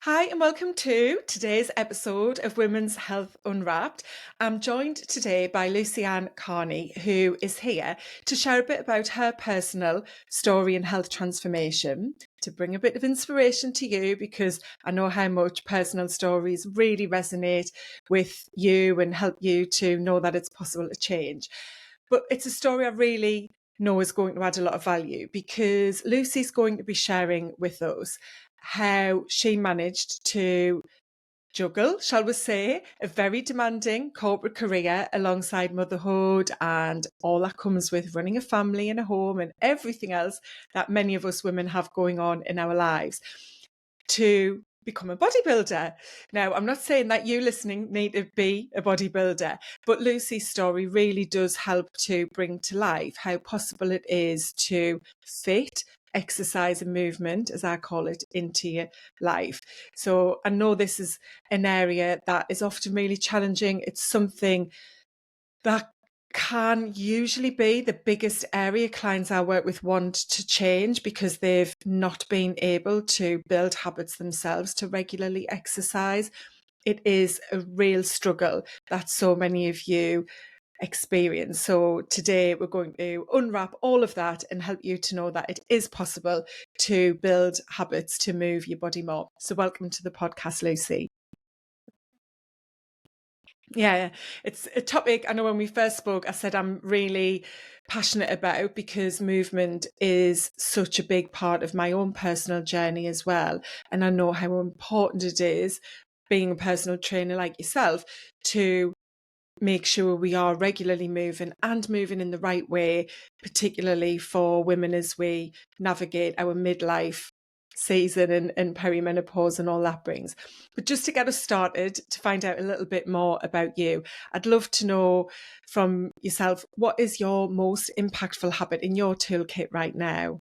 Hi, and welcome to today's episode of Women's Health Unwrapped. I'm joined today by Lucy-Anne Carney, who is here to share a bit about her personal story and health transformation, to bring a bit of inspiration to you, because I know how much personal stories really resonate with you and help you to know that it's possible to change. But it's a story I really know is going to add a lot of value, because Lucy's going to be sharing with us how she managed to juggle, shall we say, a very demanding corporate career alongside motherhood and all that comes with running a family and a home and everything else that many of us women have going on in our lives, to become a bodybuilder. Now, I'm not saying that you listening need to be a bodybuilder, but Lucy's story really does help to bring to life how possible it is to fit exercise and movement, as I call it, into your life. So I know this is an area that is often really challenging. It's something that can usually be the biggest area clients I work with want to change, because they've not been able to build habits themselves to regularly exercise. It is a real struggle that so many of you experience. So today we're going to unwrap all of that and help you to know that it is possible to build habits to move your body more. So welcome to the podcast, Lucy. Yeah, it's a topic I know when we first spoke, I said I'm really passionate about, because movement is such a big part of my own personal journey as well. And I know how important it is, being a personal trainer like yourself, to make sure we are regularly moving and moving in the right way, particularly for women as we navigate our midlife season and perimenopause and all that brings. But just to get us started, to find out a little bit more about you, I'd love to know from yourself, what is your most impactful habit in your toolkit right now?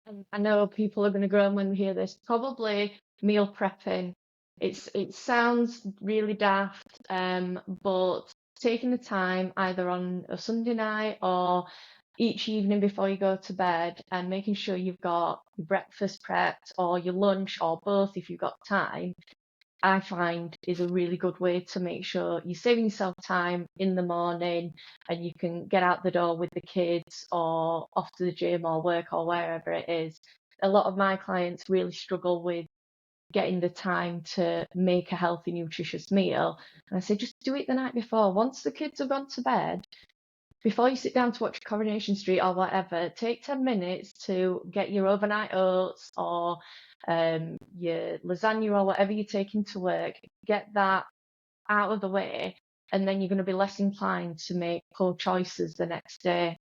And I know people are going to groan when they hear this. Probably meal prepping. It sounds really daft, but taking the time either on a Sunday night or each evening before you go to bed and making sure you've got your breakfast prepped or your lunch or both if you've got time, I find is a really good way to make sure you're saving yourself time in the morning and you can get out the door with the kids or off to the gym or work or wherever it is. A lot of my clients really struggle with getting the time to make a healthy, nutritious meal. And I say, just do it the night before. Once the kids have gone to bed, before you sit down to watch Coronation Street or whatever, take 10 minutes to get your overnight oats or your lasagna or whatever you're taking to work, get that out of the way, and then you're going to be less inclined to make poor choices the next day.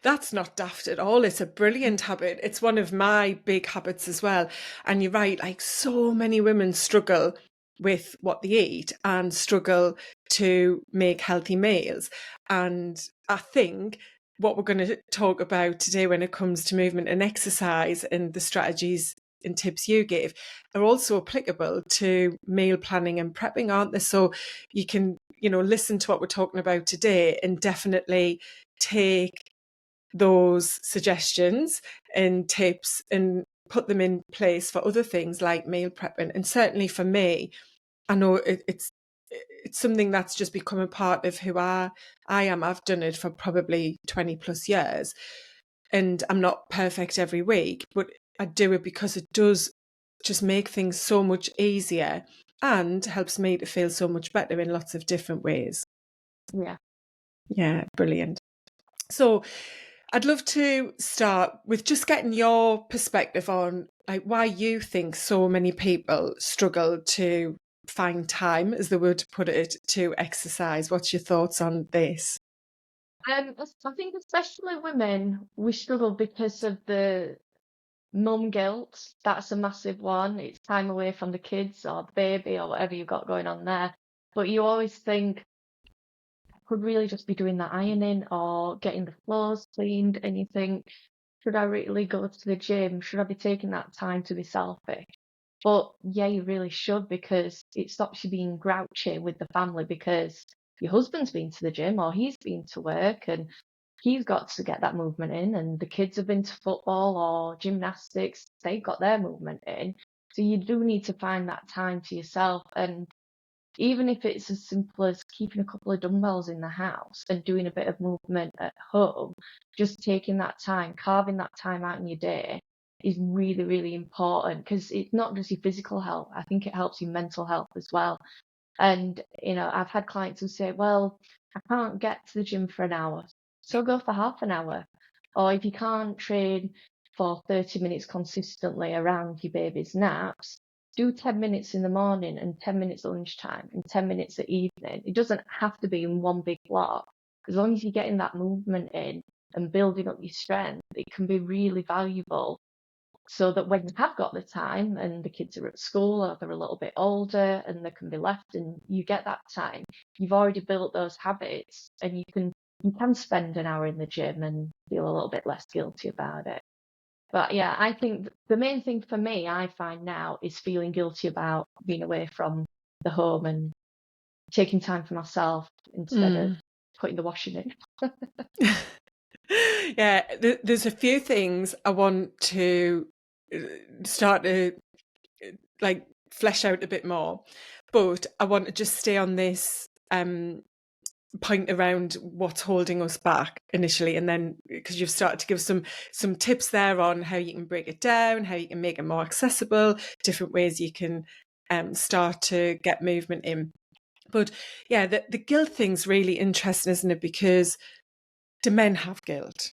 That's not daft at all. It's a brilliant habit. It's one of my big habits as well. And you're right, like so many women struggle with what they eat and struggle to make healthy meals. And I think what we're going to talk about today when it comes to movement and exercise and the strategies and tips you give are also applicable to meal planning and prepping, aren't they? So you can, listen to what we're talking about today and definitely take those suggestions and tips and put them in place for other things like meal prepping. And certainly for me, I know it's something that's just become a part of who I am. I've done it for probably 20 plus years, and I'm not perfect every week, but I do it because it does just make things so much easier and helps me to feel so much better in lots of different ways. Yeah. Yeah, brilliant. So I'd love to start with just getting your perspective on like why you think so many people struggle to find time, as they would put it, to exercise. What's your thoughts on this? I think especially women, we struggle because of the mum guilt. That's a massive one. It's time away from the kids or the baby or whatever you've got going on there. But you always think, could really just be doing the ironing or getting the floors cleaned, and you think, should I really go to the gym? Should I be taking that time to be selfish? But yeah, you really should, because it stops you being grouchy with the family because your husband's been to the gym or he's been to work, and he's got to get that movement in, and the kids have been to football or gymnastics, they've got their movement in. So you do need to find that time to yourself. And even if it's as simple as keeping a couple of dumbbells in the house and doing a bit of movement at home, just taking that time, carving that time out in your day is really, really important, because it's not just your physical health. I think it helps your mental health as well. And, I've had clients who say, well, I can't get to the gym for an hour, so go for half an hour. Or if you can't train for 30 minutes consistently around your baby's naps, do 10 minutes in the morning and 10 minutes at lunchtime and 10 minutes at evening. It doesn't have to be in one big block. As long as you're getting that movement in and building up your strength, it can be really valuable, so that when you have got the time and the kids are at school or they're a little bit older and they can be left and you get that time, you've already built those habits, and you can spend an hour in the gym and feel a little bit less guilty about it. But yeah, I think the main thing for me, I find now, is feeling guilty about being away from the home and taking time for myself instead of putting the washing in. Yeah, there's a few things I want to start to like flesh out a bit more, but I want to just stay on this point around what's holding us back initially, and then because you've started to give some tips there on how you can break it down, how you can make it more accessible, different ways you can start to get movement in. But yeah, the guilt thing's really interesting, isn't it? Because do men have guilt?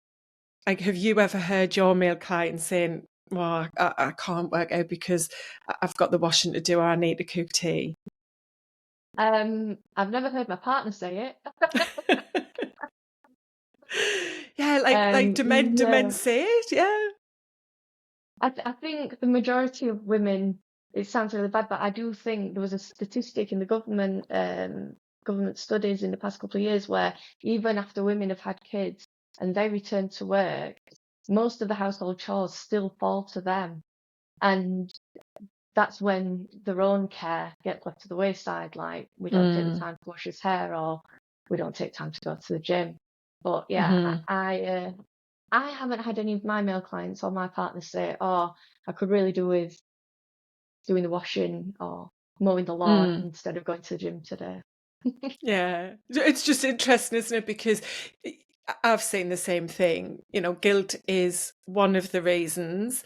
Like, have you ever heard your male clients saying, well, I can't work out because I've got the washing to do, or I need to cook tea? I've never heard my partner say it. Yeah, like do men No. say it? Yeah. I think the majority of women, it sounds really bad, but I do think there was a statistic in the government studies in the past couple of years where even after women have had kids and they return to work, most of the household chores still fall to them. And that's when their own care gets left to the wayside, like we don't take the time to wash his hair, or we don't take time to go to the gym. But yeah, I haven't had any of my male clients or my partners say, oh, I could really do with doing the washing or mowing the lawn instead of going to the gym today. Yeah, it's just interesting, isn't it? Because I've seen the same thing. Guilt is one of the reasons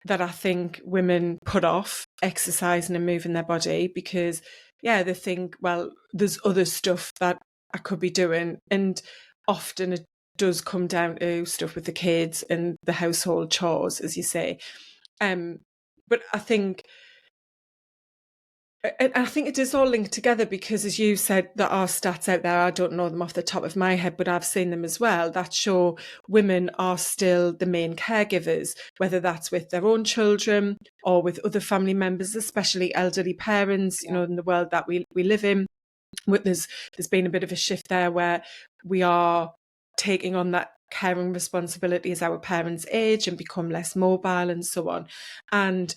that I think women put off exercising and moving their body, because, yeah, they think, well, there's other stuff that I could be doing. And often it does come down to stuff with the kids and the household chores, as you say. But I think it is all linked together, because, as you said, there are stats out there, I don't know them off the top of my head, but I've seen them as well, that show women are still the main caregivers, whether that's with their own children or with other family members, especially elderly parents, in the world that we live in. There's been a bit of a shift there where we are taking on that caring responsibility as our parents age and become less mobile and so on. And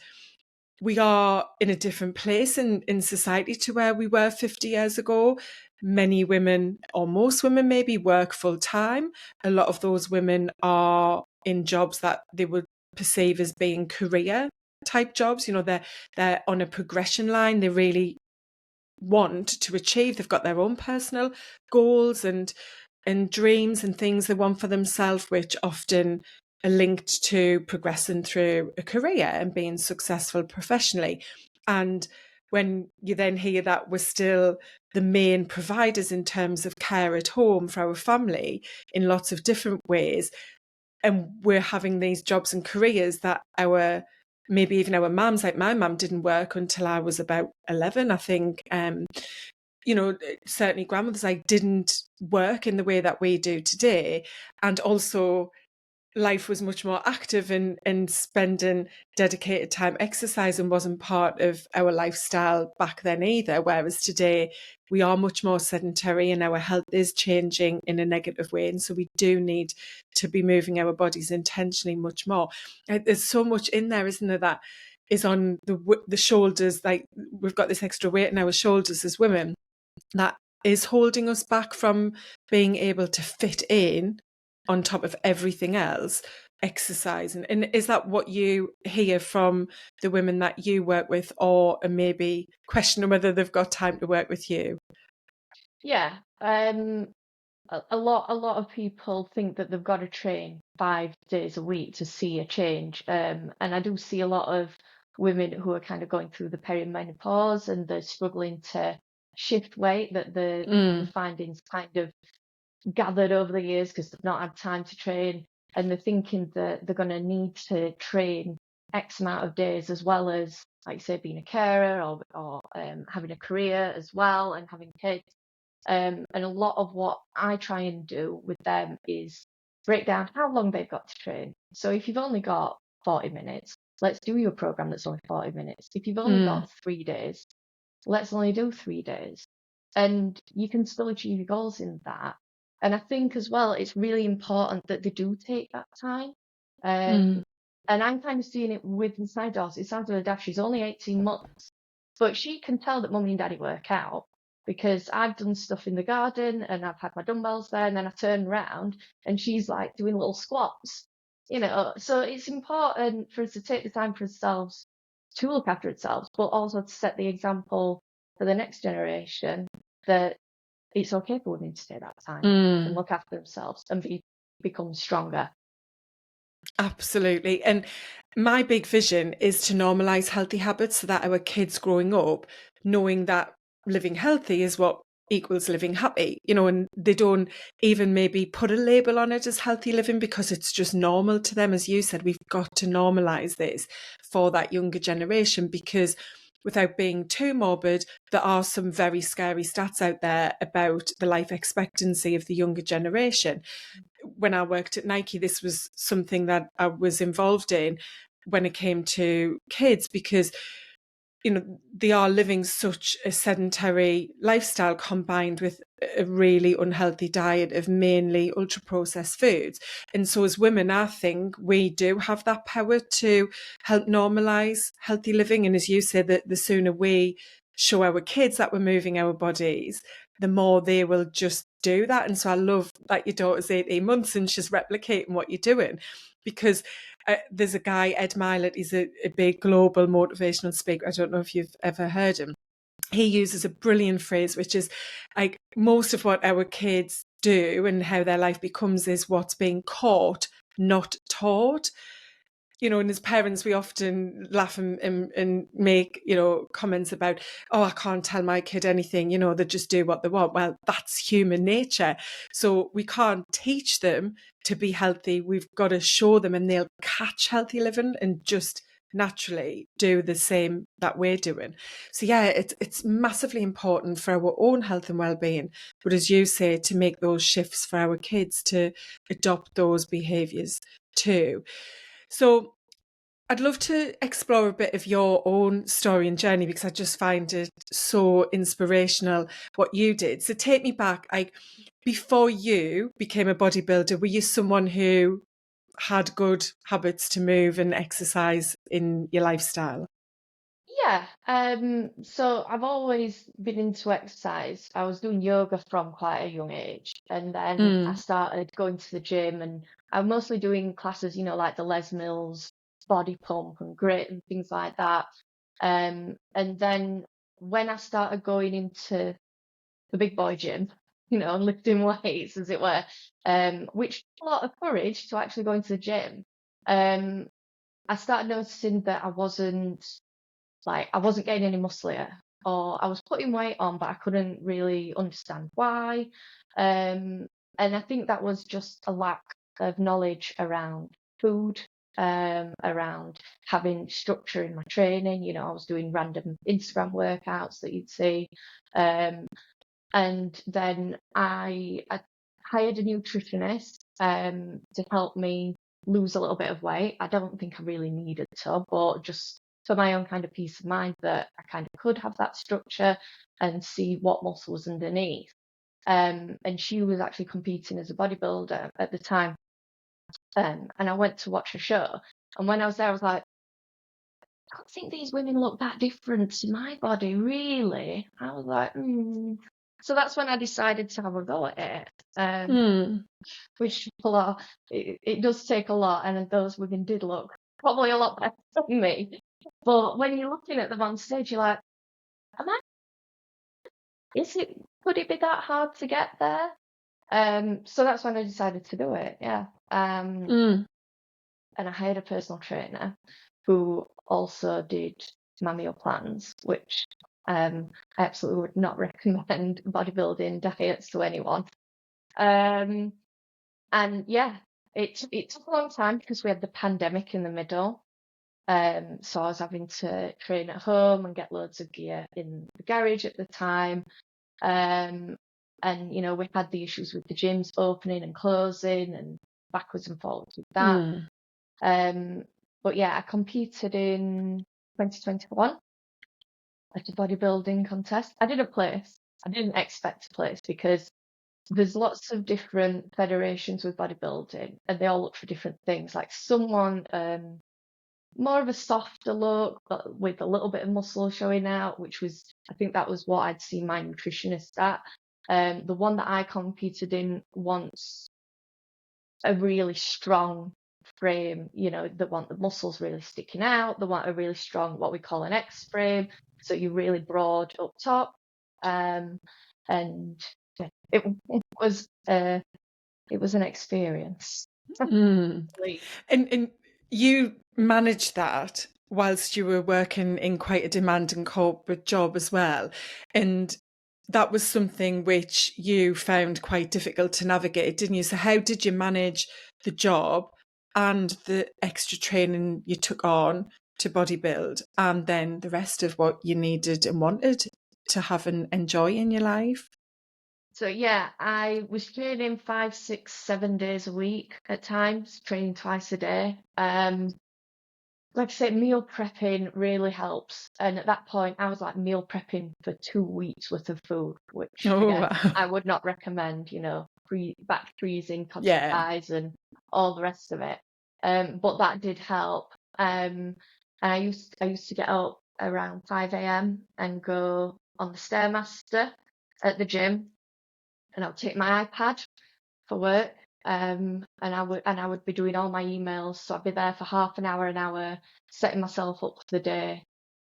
we are in a different place in society to where we were 50 years ago. Many women, or most women maybe, work full time. A lot of those women are in jobs that they would perceive as being career type jobs. They're on a progression line. They really want to achieve. They've got their own personal goals and dreams and things they want for themselves, which often are linked to progressing through a career and being successful professionally. And when you then hear that we're still the main providers in terms of care at home for our family in lots of different ways, and we're having these jobs and careers that maybe even our mums, like my mum, didn't work until I was about 11, I think. Certainly grandmothers didn't work in the way that we do today. And also life was much more active, and spending dedicated time exercising wasn't part of our lifestyle back then either. Whereas today we are much more sedentary and our health is changing in a negative way. And so we do need to be moving our bodies intentionally much more. There's so much in there, isn't there, that is on the shoulders. Like, we've got this extra weight in our shoulders as women that is holding us back from being able to fit in on top of everything else, exercise. And is that what you hear from the women that you work with, or are maybe questioning whether they've got time to work with you? Yeah. A lot of people think that they've got to train 5 days a week to see a change. And I do see a lot of women who are kind of going through the perimenopause and they're struggling to shift weight, that the Mm, findings kind of gathered over the years because they've not had time to train, and they're thinking that they're going to need to train X amount of days, as well as, like you say, being a carer or having a career as well and having kids. And a lot of what I try and do with them is break down how long they've got to train. So if you've only got 40 minutes, let's do your program that's only 40 minutes. If you've only mm, got 3 days, let's only do 3 days. And you can still achieve your goals in that. And I think as well, it's really important that they do take that time. mm, Um, and I'm kind of seeing it with my daughter. It sounds really daft. She's only 18 months, but she can tell that mummy and daddy work out because I've done stuff in the garden and I've had my dumbbells there, and then I turn around and she's like doing little squats, you know. So it's important for us to take the time for ourselves to look after ourselves, but also to set the example for the next generation that it's okay for women to take that time and mm. look after themselves and become stronger. Absolutely. And my big vision is to normalize healthy habits so that our kids growing up, knowing that living healthy is what equals living happy, and they don't even maybe put a label on it as healthy living because it's just normal to them. As you said, we've got to normalize this for that younger generation, because without being too morbid, there are some very scary stats out there about the life expectancy of the younger generation. When I worked at Nike, this was something that I was involved in when it came to kids, because they are living such a sedentary lifestyle combined with a really unhealthy diet of mainly ultra processed foods. And so as women, I think we do have that power to help normalize healthy living. And as you said, that the sooner we show our kids that we're moving our bodies, the more they will just do that. And so I love that your daughter's 18 months and she's replicating what you're doing, because there's a guy, Ed Milet, he's a big global motivational speaker. I don't know if you've ever heard him. He uses a brilliant phrase, which is like, most of what our kids do and how their life becomes is what's being caught, not taught. And as parents, we often laugh and make, comments about, oh, I can't tell my kid anything, they just do what they want. Well, that's human nature. So we can't teach them to be healthy. We've got to show them, and they'll catch healthy living and just naturally do the same that we're doing. So yeah, it's massively important for our own health and well-being, but as you say, to make those shifts for our kids to adopt those behaviors too. So I'd love to explore a bit of your own story and journey, because I just find it so inspirational what you did. So take me back, like, before you became a bodybuilder, were you someone who had good habits to move and exercise in your lifestyle? Yeah, so I've always been into exercise. I was doing yoga from quite a young age, and then I Mm, started going to the gym, and I'm mostly doing classes, like the Les Mills body pump and grit and things like that. And then when I started going into the big boy gym, and lifting weights, as it were, which took a lot of courage to actually go into the gym. Um, I started noticing that I wasn't getting any musclier, or I was putting weight on, but I couldn't really understand why. Um, and I think that was just a lack of knowledge around food, around having structure in my training. I was doing random Instagram workouts that you'd see. Um, and then I hired a nutritionist to help me lose a little bit of weight. I don't think I really needed to, but just for my own kind of peace of mind that I kind of could have that structure and see what muscle was underneath. And she was actually competing as a bodybuilder at the time. And I went to watch her show. And when I was there, I was like, I don't think these women look that different to my body, really. I was like, hmm. So that's when I decided to have a go at it. Mm. Which it does take a lot, and those women did look probably a lot better than me. But when you're looking at them on stage, you're like, am I? Could it be that hard to get there? So that's when I decided to do it. Yeah. Mm. And I hired a personal trainer who also did my meal plans, which I absolutely would not recommend bodybuilding diets to anyone. And yeah, it took a long time because we had the pandemic in the middle. So I was having to train at home and get loads of gear in the garage at the time. And we had the issues with the gyms opening and closing and backwards and forwards with that. Mm. But yeah, I competed in 2021 at a bodybuilding contest. I didn't place. I didn't expect to place because there's lots of different federations with bodybuilding and they all look for different things. Like someone more of a softer look, but with a little bit of muscle showing out, I think that was what I'd seen my nutritionist at. The one that I competed in wants a really strong frame, they want the muscles really sticking out. They want a really strong, what we call an X frame, so you're really broad up top. And yeah, it was an experience. Mm. And you managed that whilst you were working in quite a demanding corporate job as well. And that was something which you found quite difficult to navigate, didn't you? So how did you manage the job and the extra training you took on to bodybuild and then the rest of what you needed and wanted to have and enjoy in your life? So yeah, I was training 5, 6, 7 days a week at times, training twice a day. Like I said, meal prepping really helps. And at that point, I was like meal prepping for 2 weeks worth of food, which Oh, again, wow. I would not recommend, back freezing, contact Yeah. buys and all the rest of it. But that did help. And I used to get up around 5 a.m. and go on the Stairmaster at the gym, and I would take my iPad for work. And I would be doing all my emails. So I'd be there for half an hour, setting myself up for the day,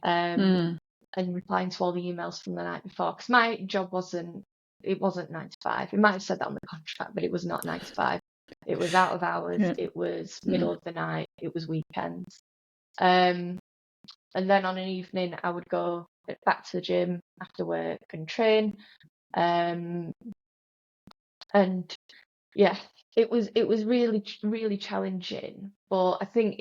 Mm. and replying to all the emails from the night before. Because my job wasn't 9 to 5. It might have said that on the contract, but it was not 9 to 5. It was out of hours. Yeah. It was Mm. middle of the night. It was weekends. Um, and then on an evening, I would go back to the gym after work and train. Um, and yeah, it was really really challenging, but I think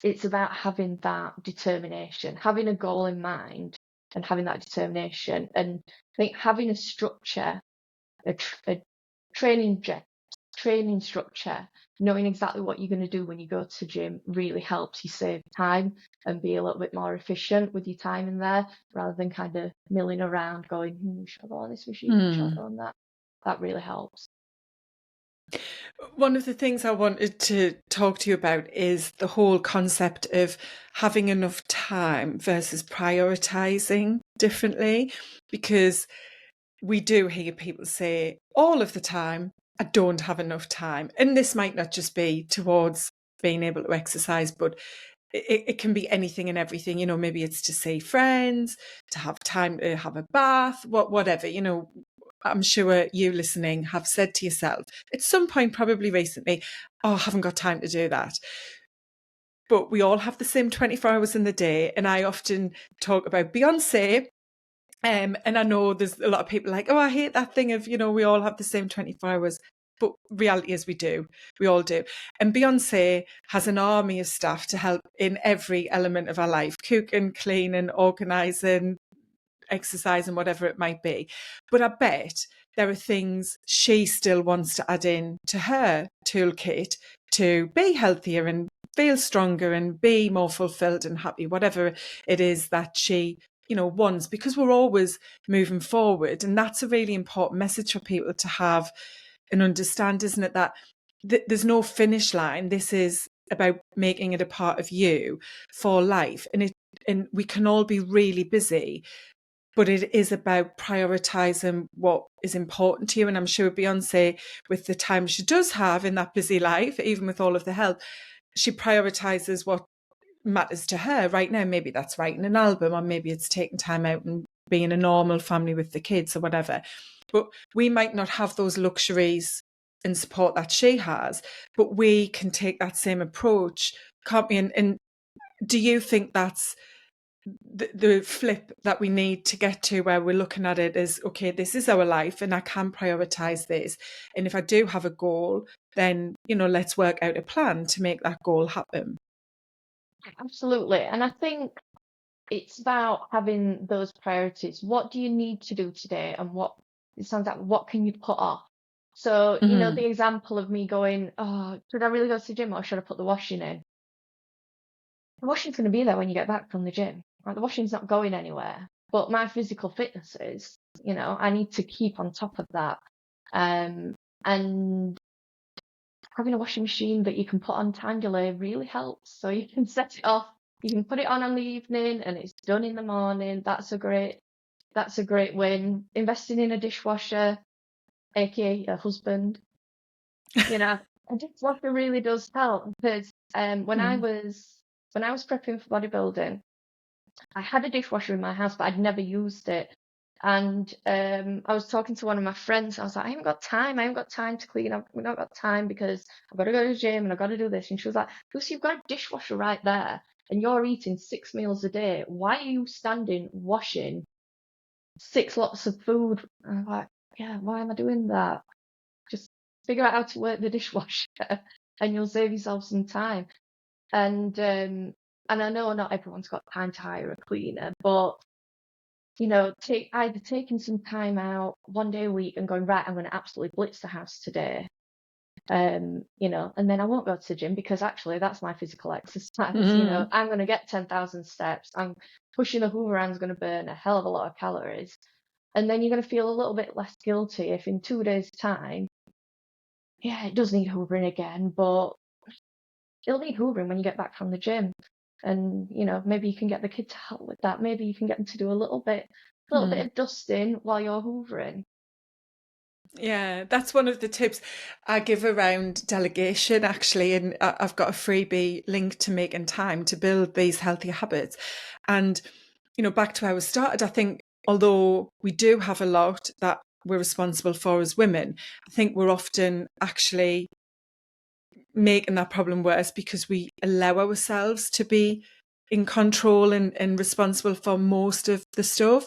it's about having that determination, having a goal in mind, and having that determination. And I think having a structure, a training training structure, knowing exactly what you're going to do when you go to gym really helps you save time and be a little bit more efficient with your time in there, rather than kind of milling around going, should I go on this machine, should I Mm. go on that. That really helps. One of the things I wanted to talk to you about is the whole concept of having enough time versus prioritizing differently, because we do hear people say all of the time, I don't have enough time. And this might not just be towards being able to exercise, but it can be anything and everything. Maybe it's to see friends, to have time to have a bath, whatever. I'm sure you listening have said to yourself at some point, probably recently, oh, I haven't got time to do that. But we all have the same 24 hours in the day. And I often talk about Beyonce. And I know there's a lot of people like, oh, I hate that thing of, we all have the same 24 hours. But reality is we do. We all do. And Beyonce has an army of staff to help in every element of our life, cooking, cleaning, organising, exercise and whatever it might be. But I bet there are things she still wants to add in to her toolkit to be healthier and feel stronger and be more fulfilled and happy, whatever it is that she wants, because we're always moving forward. And that's a really important message for people to have and understand, isn't it, that there's no finish line. This is about making it a part of you for life. And we can all be really busy, but it is about prioritizing what is important to you. And I'm sure Beyonce, with the time she does have in that busy life, even with all of the health, she prioritizes what matters to her right now. Maybe that's writing an album, or maybe it's taking time out and being a normal family with the kids or whatever. But we might not have those luxuries and support that she has, but we can take that same approach, can't we? And do you think that's the flip that we need to get to, where we're looking at it as, okay, this is our life and I can prioritize this, and if I do have a goal, then let's work out a plan to make that goal happen? Absolutely. And I think it's about having those priorities. What do you need to do today? And it sounds like, what can you put off? So, Mm-hmm. the example of me going, oh, should I really go to the gym or should I put the washing in? The washing's going to be there when you get back from the gym. Right? The washing's not going anywhere. But my physical fitness is, I need to keep on top of that. And having a washing machine that you can put on time delay really helps. So you can set it off, you can put it on the evening, and it's done in the morning. That's a great win. Investing in a dishwasher, aka a husband, a dishwasher really does help, because when I Mm. was prepping for bodybuilding, I had a dishwasher in my house, but I'd never used it. And I was talking to one of my friends. I was like, I haven't got time. I haven't got time to clean. I've not got time because I've got to go to the gym and I've got to do this. And she was like, Lucy, you've got a dishwasher right there and you're eating 6 meals a day. Why are you standing washing 6 lots of food? And I'm like, yeah, why am I doing that? Just figure out how to work the dishwasher and you'll save yourself some time. And I know not everyone's got time to hire a cleaner, but taking some time out one day a week and going, right, I'm going to absolutely blitz the house today. And then I won't go to the gym because actually that's my physical exercise. Mm-hmm. I'm going to get 10,000 steps. I'm pushing the Hoover around is going to burn a hell of a lot of calories. And then you're going to feel a little bit less guilty if in 2 days' time, yeah, it does need hoovering again, but it'll need hoovering when you get back from the gym. And, maybe you can get the kid to help with that. Maybe you can get them to do a little bit of dusting while you're hoovering. Yeah, that's one of the tips I give around delegation, actually. And I've got a freebie link to making time to build these healthy habits. And, back to how we started, I think although we do have a lot that we're responsible for as women, I think we're often actually making that problem worse because we allow ourselves to be in control and responsible for most of the stuff.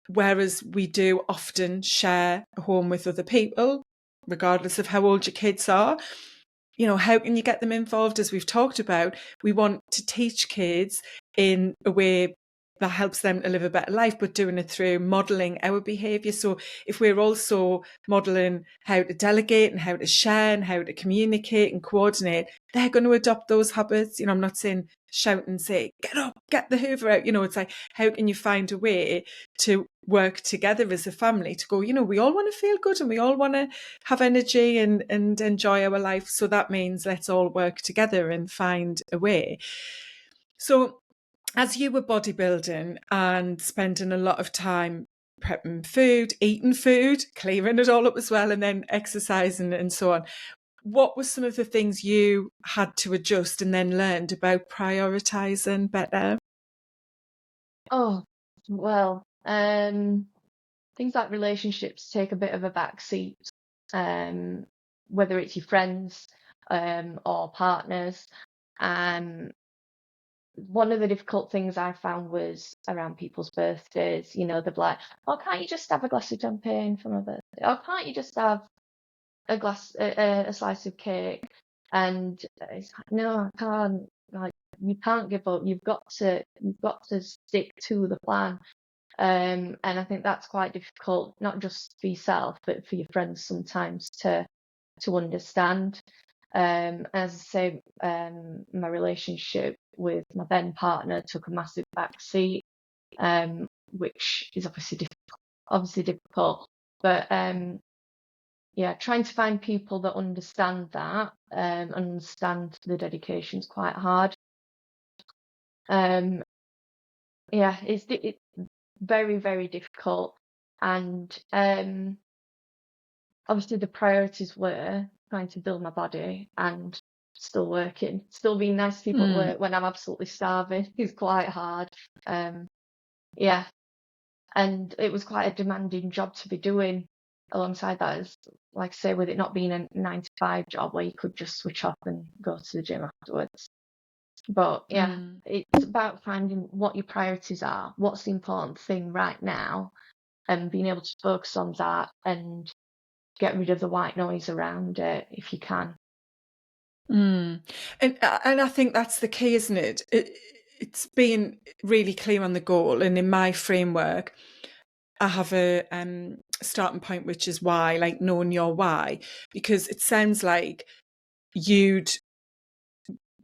Whereas we do often share a home with other people, regardless of how old your kids are. How can you get them involved? As we've talked about, we want to teach kids in a way that helps them to live a better life, but doing it through modeling our behavior. So if we're also modeling how to delegate and how to share and how to communicate and coordinate, they're going to adopt those habits. I'm not saying shout and say, get up, get the Hoover out. It's like, how can you find a way to work together as a family to go, we all want to feel good and we all want to have energy and enjoy our life. So that means let's all work together and find a way. So as you were bodybuilding and spending a lot of time prepping food, eating food, clearing it all up as well, and then exercising and so on, what were some of the things you had to adjust and then learned about prioritizing better? Oh, well, things like relationships take a bit of a back seat, whether it's your friends, or partners. Um, One of the difficult things I found was around people's birthdays. They're like, "Oh, can't you just have a glass of champagne for my birthday? Or can't you just have a slice of cake?" And it's like, no, I can't. Like, you can't give up. You've got to stick to the plan. And I think that's quite difficult, not just for yourself, but for your friends sometimes to understand. As I say, my relationship with my then partner took a massive backseat, which is obviously difficult. But yeah, trying to find people that understand that, and understand the dedication is quite hard. Yeah, very, very difficult. And obviously the priorities were trying to build my body and still working. Still being nice to people at Mm, work when I'm absolutely starving is quite hard. Yeah, and it was quite a demanding job to be doing alongside that. As like I say, with it not being a 9 to 5 job where you could just switch off and go to the gym afterwards. But yeah, mm. it's about finding what your priorities are, what's the important thing right now, and being able to focus on that and get rid of the white noise around it if you can. Mm. And I think that's the key, isn't it? It's being really clear on the goal. And in my framework, I have a starting point, which is why, like knowing your why, because it sounds like you'd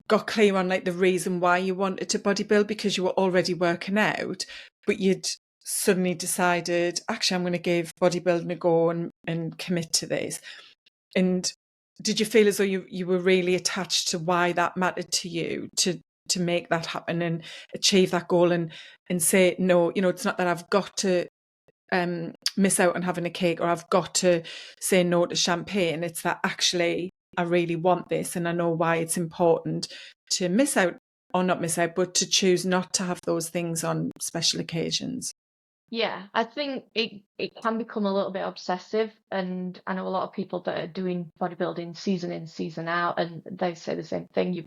got clear on like the reason why you wanted to bodybuild because you were already working out, but you'd suddenly decided, actually, I'm going to give bodybuilding a go and commit to this. And did you feel as though you were really attached to why that mattered to you to make that happen and achieve that goal and say, no, it's not that I've got to miss out on having a cake or I've got to say no to champagne. It's that actually I really want this and I know why it's important to miss out or not miss out, but to choose not to have those things on special occasions. Yeah, I think it can become a little bit obsessive, and I know a lot of people that are doing bodybuilding season in, season out, and they say the same thing. You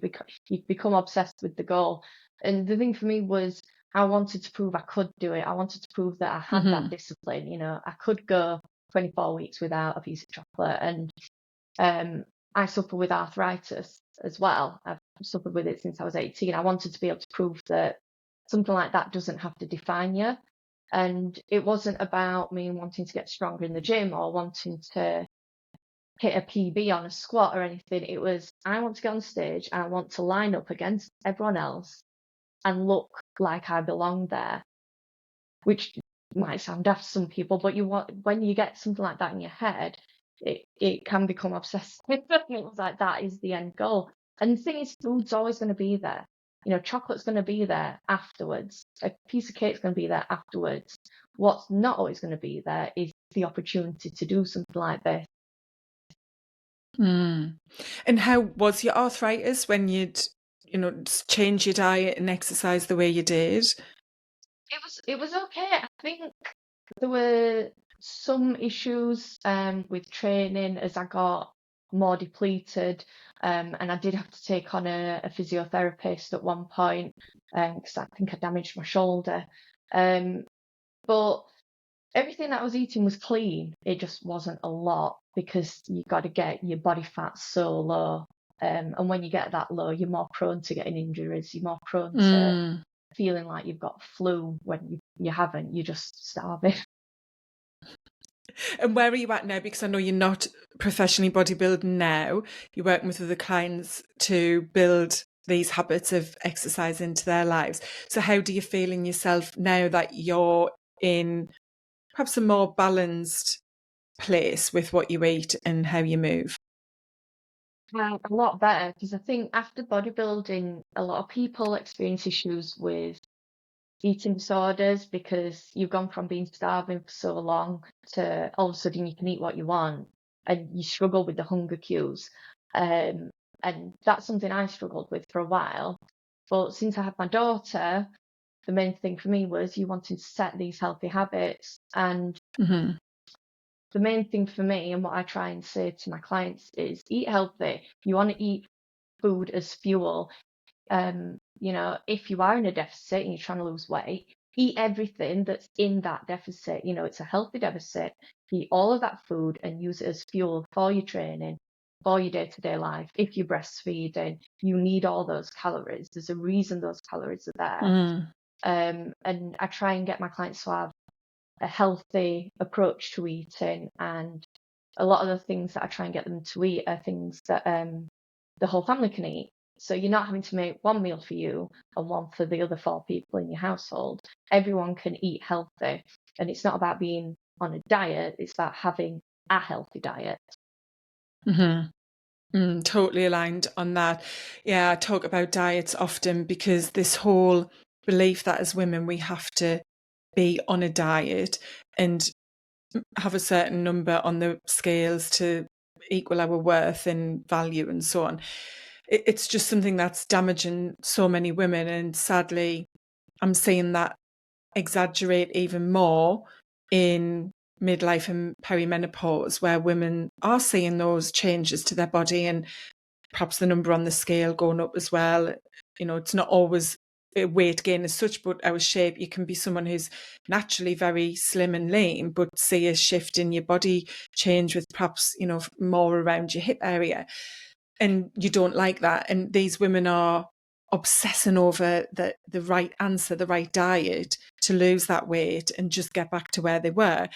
become obsessed with the goal. And the thing for me was I wanted to prove I could do it. I wanted to prove that I had that Mm-hmm. discipline. I could go 24 weeks without a piece of chocolate, and I suffer with arthritis as well. I've suffered with it since I was 18. I wanted to be able to prove that something like that doesn't have to define you. And it wasn't about me wanting to get stronger in the gym or wanting to hit a PB on a squat or anything. It was, I want to get on stage and I want to line up against everyone else and look like I belong there, which might sound daft to some people, but when you get something like that in your head, it can become obsessive. It was like that is the end goal. And the thing is, food's always going to be there. Chocolate's going to be there afterwards. A piece of cake's going to be there afterwards. What's not always going to be there is the opportunity to do something like this. Mm. And how was your arthritis when you'd, change your diet and exercise the way you did? It was okay. I think there were some issues with training as I got more depleted, and I did have to take on a physiotherapist at one point because I think I damaged my shoulder. Um, but everything that I was eating was clean. It just wasn't a lot because you got to get your body fat so low. And when you get that low, you're more prone to getting injuries. You're more prone to Mm. feeling like you've got flu when you haven't. You're just starving. And where are you at now? Because I know you're not professionally bodybuilding now. You're working with other clients to build these habits of exercise into their lives. So how do you feel in yourself now that you're in perhaps a more balanced place with what you eat and how you move? A lot better because I think after bodybuilding, a lot of people experience issues with eating disorders because you've gone from being starving for so long to all of a sudden you can eat what you want and you struggle with the hunger cues. Um, and that's something I struggled with for a while. But since I had my daughter, the main thing for me was you wanting to set these healthy habits. And Mm-hmm. the main thing for me and what I try and say to my clients is eat healthy. You want to eat food as fuel. If you are in a deficit and you're trying to lose weight, eat everything that's in that deficit. It's a healthy deficit. Eat all of that food and use it as fuel for your training, for your day-to-day life. If you're breastfeeding, you need all those calories. There's a reason those calories are there. Mm. And I try and get my clients to have a healthy approach to eating, and a lot of the things that I try and get them to eat are things that the whole family can eat. So you're not having to make one meal for you and one for the other 4 people in your household. Everyone can eat healthy. And it's not about being on a diet, it's about having a healthy diet. Mm-hmm. Totally aligned on that. Yeah, I talk about diets often because this whole belief that as women we have to be on a diet and have a certain number on the scales to equal our worth and value and so on. It's just something that's damaging so many women. And sadly, I'm seeing that exaggerate even more in midlife and perimenopause, where women are seeing those changes to their body and perhaps the number on the scale going up as well. It's not always a weight gain as such, but our shape. You can be someone who's naturally very slim and lean, but see a shift in your body change with perhaps, more around your hip area. And you don't like that. And these women are obsessing over the right answer, the right diet to lose that weight and just get back to where they were.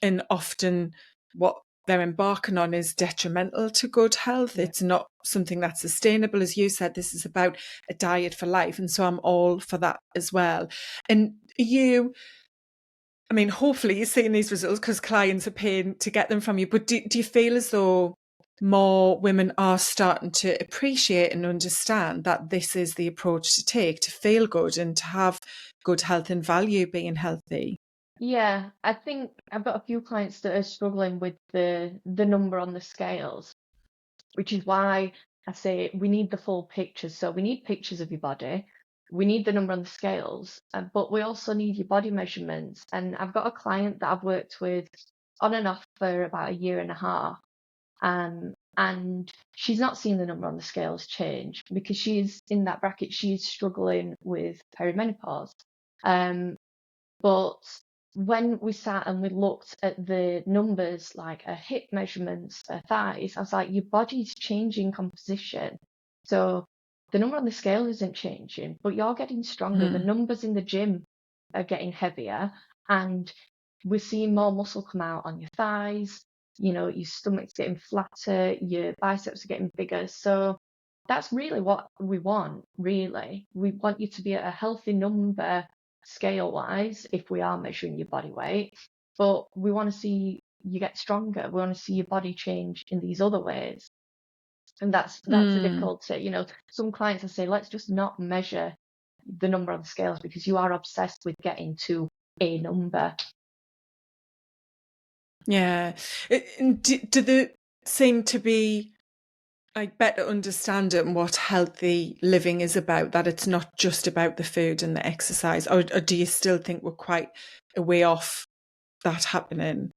And often what they're embarking on is detrimental to good health. Yeah. It's not something that's sustainable. As you said, this is about a diet for life. And so I'm all for that as well. And hopefully you're seeing these results because clients are paying to get them from you. But do you feel as though more women are starting to appreciate and understand that this is the approach to take to feel good and to have good health and value being healthy? Yeah, I think I've got a few clients that are struggling with the number on the scales, which is why I say we need the full picture. So we need pictures of your body, we need the number on the scales, but we also need your body measurements. And I've got a client that I've worked with on and off for about a year and a half, and she's not seen the number on the scales change because she's in that bracket. She's struggling with perimenopause. But when we sat and we looked at the numbers, like her hip measurements, her thighs, I was like, your body's changing composition. So the number on the scale isn't changing, but you're getting stronger. The numbers in the gym are getting heavier, and we're seeing more muscle come out on your thighs. Your stomach's getting flatter, your biceps are getting bigger. So that's really what we want, really. We want you to be at a healthy number scale wise if we are measuring your body weight, but we want to see you get stronger. We want to see your body change in these other ways. And that's the difficulty. Some clients will say, let's just not measure the number on the scales because you are obsessed with getting to a number. Yeah. Do they seem to be like better understanding what healthy living is about, that it's not just about the food and the exercise, or do you still think we're quite a way off that happening?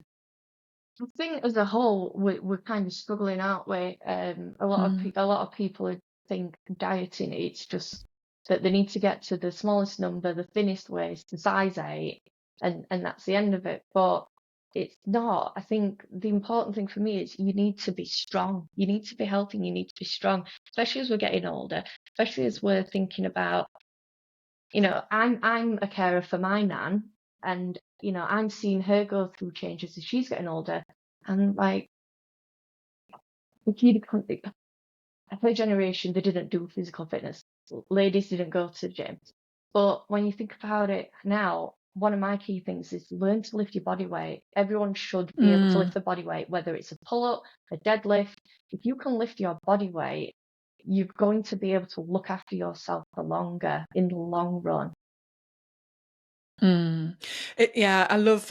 I think as a whole, we're kind of struggling, aren't we? A lot of people think dieting, it's just that they need to get to the smallest number, the thinnest waist, the size 8, and that's the end of it. But it's not. I think the important thing for me is you need to be strong. You need to be healthy. And you need to be strong, especially as we're getting older, especially as we're thinking about, I'm a carer for my nan, and I'm seeing her go through changes as she's getting older. And like, if you her generation, they didn't do physical fitness. Ladies didn't go to the gym. But when you think about it now, one of my key things is learn to lift your body weight. Everyone should be able to lift the body weight, whether it's a pull-up, a deadlift. If you can lift your body weight, you're going to be able to look after yourself for longer in the long run. Yeah, I love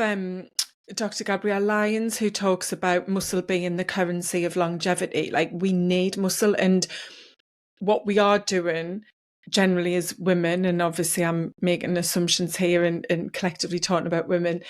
Dr. Gabrielle Lyons, who talks about muscle being the currency of longevity. Like, we need muscle, and what we are doing generally as women, and obviously I'm making assumptions here and collectively talking about women,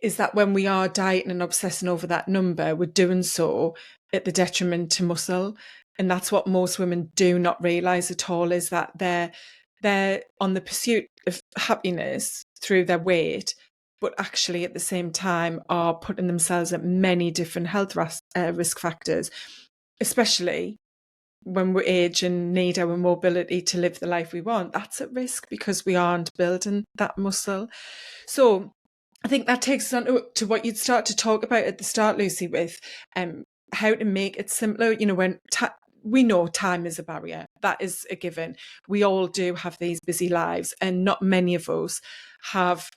is that when we are dieting and obsessing over that number, we're doing so at the detriment to muscle. And that's what most women do not realise at all, is that they're on the pursuit of happiness through their weight, but actually at the same time are putting themselves at many different health risk factors, especially when we age and need our mobility to live the life we want. That's at risk because we aren't building that muscle. So I think that takes us on to what you'd start to talk about at the start, Lucy, with how to make it simpler. When we know time is a barrier, that is a given. We all do have these busy lives, and not many of us have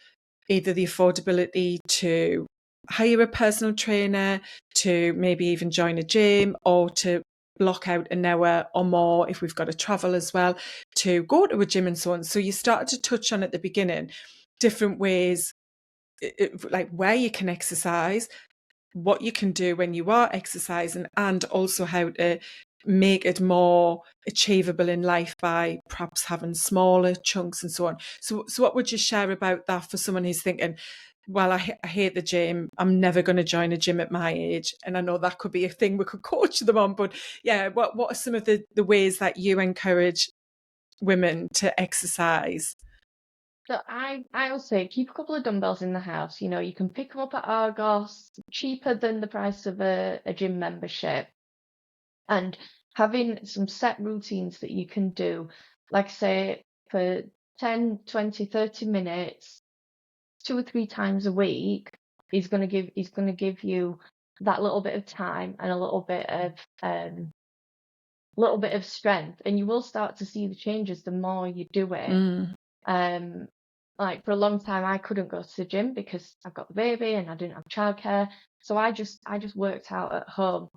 either the affordability to hire a personal trainer, to maybe even join a gym, or to block out an hour or more if we've got to travel as well, to go to a gym and so on. So you started to touch on at the beginning different ways, like where you can exercise, what you can do when you are exercising, and also how to make it more achievable in life by perhaps having smaller chunks and so on. So what would you share about that for someone who's thinking, well, I hate the gym, I'm never going to join a gym at my age? And I know that could be a thing we could coach them on, but yeah, what are some of the ways that you encourage women to exercise? So I would say keep a couple of dumbbells in the house. You know, you can pick them up at Argos, cheaper than the price of a gym membership. And having some set routines that you can do, like say for 10, 20, 30 minutes, 2 or 3 times a week, is going to give you that little bit of time and a little bit of strength, and you will start to see the changes the more you do it. Um, like for a long time, I couldn't go to the gym because I've got the baby and I didn't have childcare. So I just worked out at home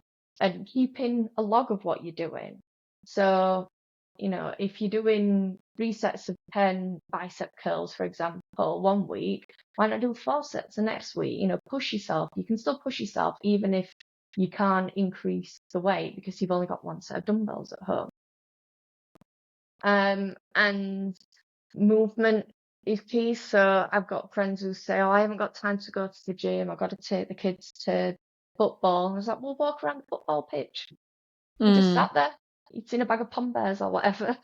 and keeping a log of what you're doing. So, you know, if you're doing 3 sets of 10 bicep curls, for example, one week, why not do 4 sets the next week? You know, push yourself. You can still push yourself even if you can't increase the weight because you've only got one set of dumbbells at home. And movement is key. So I've got friends who say, "Oh, I haven't got time to go to the gym. I've got to take the kids to football." And I was like, "Well, walk around the football pitch. You just sat there, eating a bag of Pom Bears or whatever.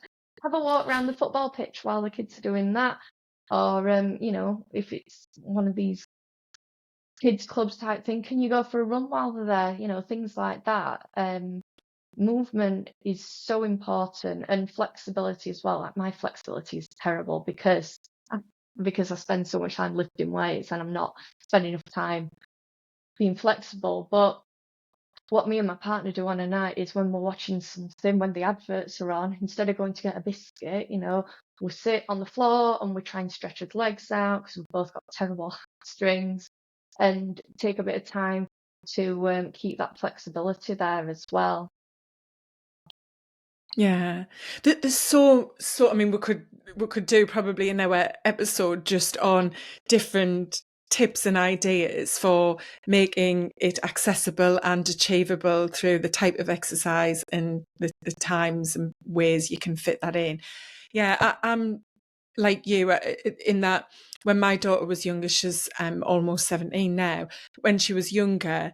Have a walk around the football pitch while the kids are doing that." Or, you know, if it's one of these kids clubs type thing, can you go for a run while they're there? You know, things like that. Movement is so important, and flexibility as well. Like my flexibility is terrible because I spend so much time lifting weights and I'm not spending enough time being flexible. But what me and my partner do on a night is when we're watching something, when the adverts are on, instead of going to get a biscuit, you know, we sit on the floor and we try and stretch our legs out because we've both got terrible strings, and take a bit of time to keep that flexibility there as well. Yeah, there's I mean, we could do probably an hour episode just on different tips and ideas for making it accessible and achievable through the type of exercise and the times and ways you can fit that in. Yeah, I'm like you in that when my daughter was younger, she's almost 17 now. When she was younger,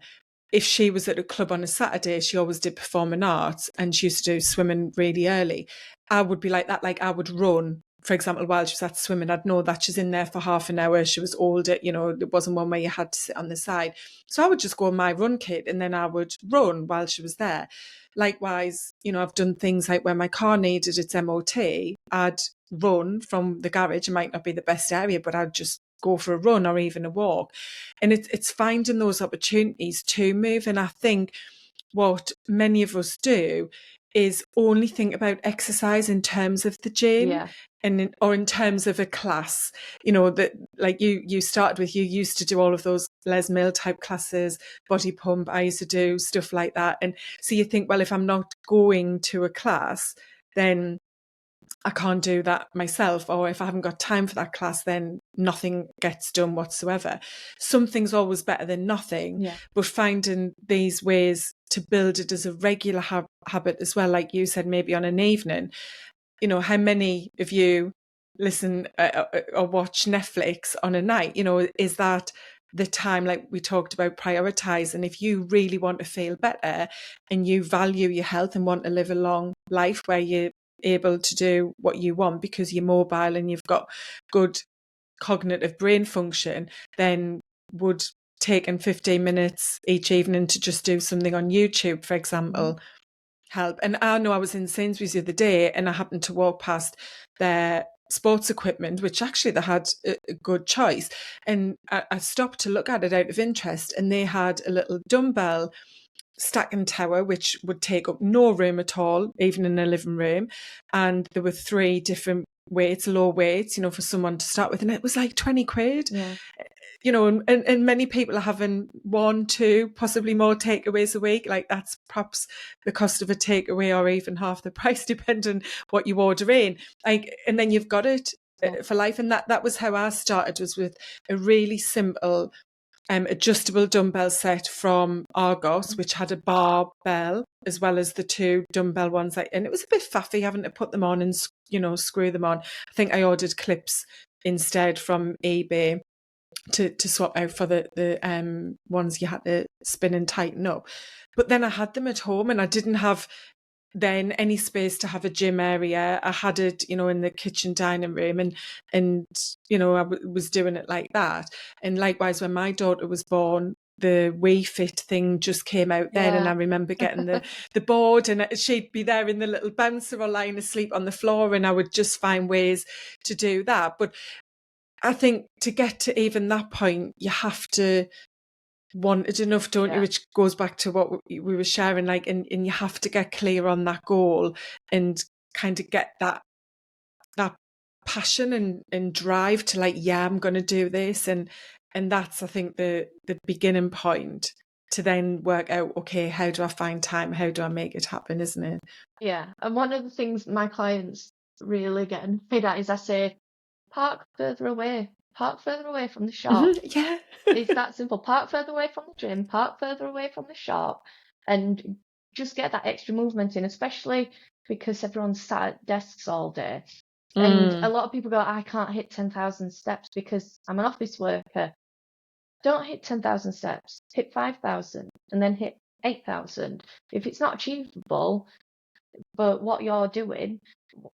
if she was at a club on a Saturday, she always did performing arts and she used to do swimming really early. I would be like that. Like I would run, for example, while she was at swimming. I'd know that she's in there for half an hour. She was older, you know, it wasn't one where you had to sit on the side. So I would just go on my run kit and then I would run while she was there. Likewise, you know, I've done things like when my car needed its MOT, I'd run from the garage. It might not be the best area, but I'd just go for a run or even a walk. And it's finding those opportunities to move. And I think what many of us do is only think about exercise in terms of the gym Yeah. or in terms of a class. You know, that like you started with, you used to do all of those Les Mill type classes, body pump. I used to do stuff like that. And so you think, well, if I'm not going to a class, then I can't do that myself, or if I haven't got time for that class, then nothing gets done whatsoever. Something's always better than nothing, Yeah. but finding these ways to build it as a regular habit as well, like you said, maybe on an evening. You know, how many of you listen or watch Netflix on a night? You know, is that the time, like we talked about, prioritize? And if you really want to feel better and you value your health and want to live a long life where you're able to do what you want because you're mobile and you've got good cognitive brain function, then would taking 15 minutes each evening to just do something on YouTube, for example, help? And I know I was in Sainsbury's the other day and I happened to walk past their sports equipment, which actually they had a good choice. And I stopped to look at it out of interest, and they had a little dumbbell stacking tower, which would take up no room at all, even in a living room. And there were 3 different weights, low weights, you know, for someone to start with. And it was like 20 quid. Yeah. You know, and many people are having 1, 2, possibly more takeaways a week. Like that's perhaps the cost of a takeaway or even half the price, depending what you order in. Like, and then you've got it for life. And that was how I started, was with a really simple adjustable dumbbell set from Argos, which had a barbell as well as the two dumbbell ones. And it was a bit faffy having to put them on and, screw them on. I think I ordered clips instead from eBay to swap out for the ones you had to spin and tighten up. But then I had them at home, and I didn't have then any space to have a gym area. I had it, in the kitchen dining room, and I was doing it like that. And likewise, when my daughter was born, the Wii Fit thing just came out then, and I remember getting the board, and she'd be there in the little bouncer or lying asleep on the floor, and I would just find ways to do that. But I think to get to even that point, you have to want it enough, don't you? Which goes back to what we were sharing, like, and you have to get clear on that goal and kind of get that passion and drive to, like, yeah, I'm going to do this. And that's, I think, the beginning point to then work out, okay, how do I find time? How do I make it happen, isn't it? Yeah. And one of the things my clients really get annoyed at is I say, park further away from the shop. Yeah. It's that simple. Park further away from the gym, park further away from the shop, and just get that extra movement in, especially because everyone's sat at desks all day. And a lot of people go, I can't hit 10,000 steps because I'm an office worker. Don't hit 10,000 steps, hit 5,000 and then hit 8,000. If it's not achievable, but what you're doing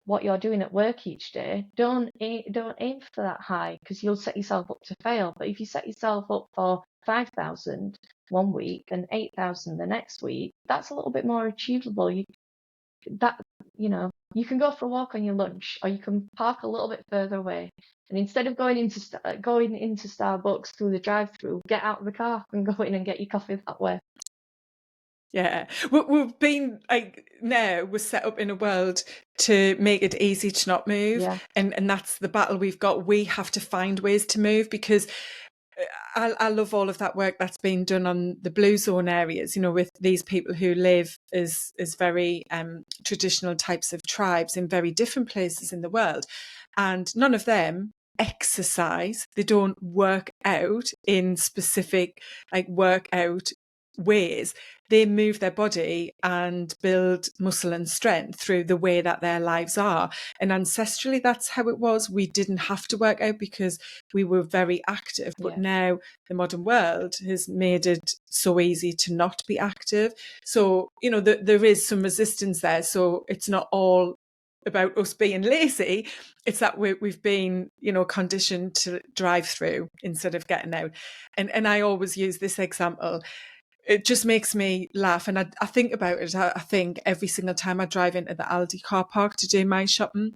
at work each day, don't aim for that high, because you'll set yourself up to fail. But if you set yourself up for 5,000 one week and 8,000 the next week, that's a little bit more achievable. You can go for a walk on your lunch, or you can park a little bit further away. And instead of going into Starbucks through the drive-through, get out of the car and go in and get your coffee that way. Yeah, we've been, like, now we're set up in a world to make it easy to not move. Yeah. And that's the battle we've got. We have to find ways to move, because I love all of that work that's been done on the blue zone areas, with these people who live as very traditional types of tribes in very different places in the world. And none of them exercise. They don't work out in specific, like, workout ways. They move their body and build muscle and strength through the way that their lives are. And ancestrally, that's how it was. We didn't have to work out because we were very active. But now the modern world has made it so easy to not be active. So, there is some resistance there. So it's not all about us being lazy. It's that we've been, conditioned to drive through instead of getting out. And I always use this example. It just makes me laugh. And I think about it. I think every single time I drive into the Aldi car park to do my shopping,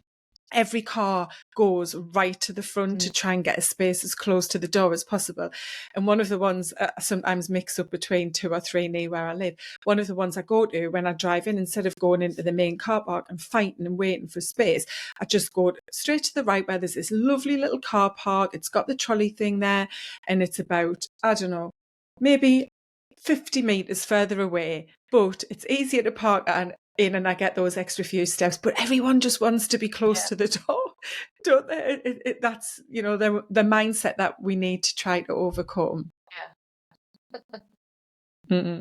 every car goes right to the front to try and get a space as close to the door as possible. And one of the ones, I sometimes mix up between 2 or 3 near where I live. One of the ones I go to when I drive in, instead of going into the main car park and fighting and waiting for space, I just go straight to the right, where there's this lovely little car park. It's got the trolley thing there, and it's about, I don't know, maybe 50 metres further away, but it's easier to park in, and I get those extra few steps. But everyone just wants to be close to the door, don't they? That's, the mindset that we need to try to overcome. Yeah.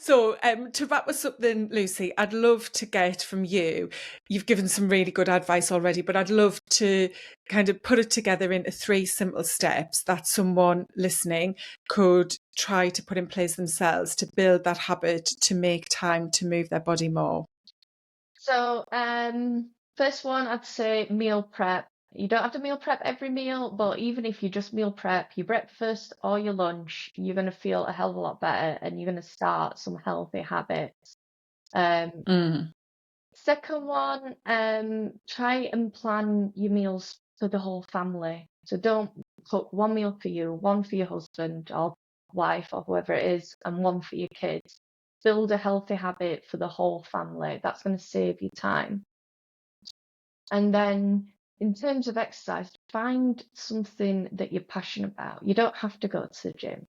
So to wrap us up then, Lucy, I'd love to get from you, you've given some really good advice already, but I'd love to kind of put it together into 3 simple steps that someone listening could try to put in place themselves to build that habit to make time to move their body more. So first one, I'd say meal prep. You don't have to meal prep every meal, but even if you just meal prep your breakfast or your lunch, you're going to feel a hell of a lot better, and you're going to start some healthy habits. Second one, try and plan your meals for the whole family. So don't cook one meal for you, one for your husband or wife or whoever it is, and one for your kids. Build a healthy habit for the whole family. That's going to save you time. And then in terms of exercise, find something that you're passionate about. You don't have to go to the gym.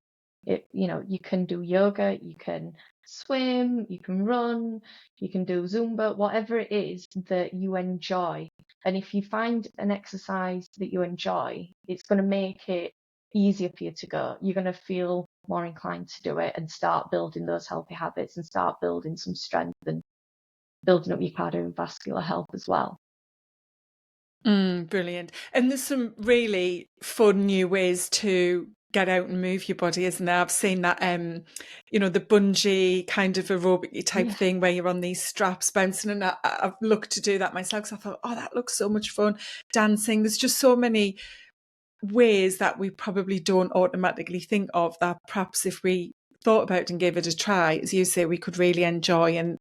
You can do yoga, you can swim, you can run, you can do Zumba, whatever it is that you enjoy. And if you find an exercise that you enjoy, it's going to make it easier for you to go. You're going to feel more inclined to do it and start building those healthy habits and start building some strength and building up your cardiovascular health as well. Brilliant. And there's some really fun new ways to get out and move your body, isn't there? I've seen that, the bungee kind of aerobic type Yeah. thing where you're on these straps bouncing, and I've looked to do that myself because I thought, oh, that looks so much fun. Dancing. There's just so many ways that we probably don't automatically think of that perhaps if we thought about and gave it a try, as you say, we could really enjoy and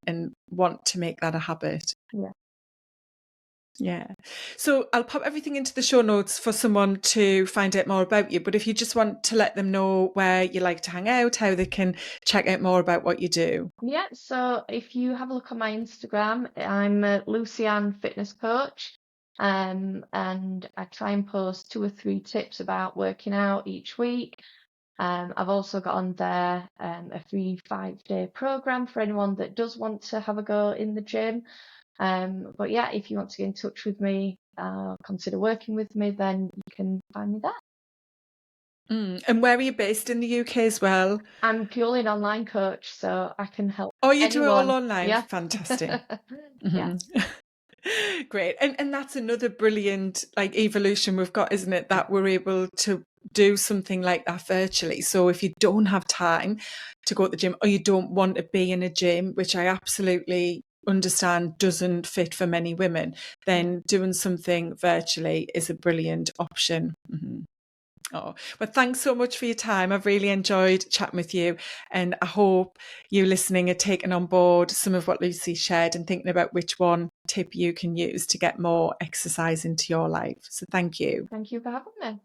want to make that a habit. Yeah. Yeah. So I'll pop everything into the show notes for someone to find out more about you. But if you just want to let them know where you like to hang out, how they can check out more about what you do. Yeah. So if you have a look on my Instagram, I'm a Lucy-Anne fitness coach. And I try and post 2 or 3 tips about working out each week. I've also got on there a free 5-day program for anyone that does want to have a go in the gym. But yeah, if you want to get in touch with me, consider working with me, then you can find me there. And where are you based in the UK as well? I'm purely an online coach, so I can help Oh, you do it all anyone. online? Yeah. Fantastic. Yeah. Great. And that's another brilliant evolution we've got, isn't it? That we're able to do something like that virtually. So if you don't have time to go to the gym or you don't want to be in a gym, which I absolutely understand doesn't fit for many women, then doing something virtually is a brilliant option. Oh, well, thanks so much for your time. I've really enjoyed chatting with you, and I hope you listening are taking on board some of what Lucy shared and thinking about which one tip you can use to get more exercise into your life. So thank you. Thank you for having me.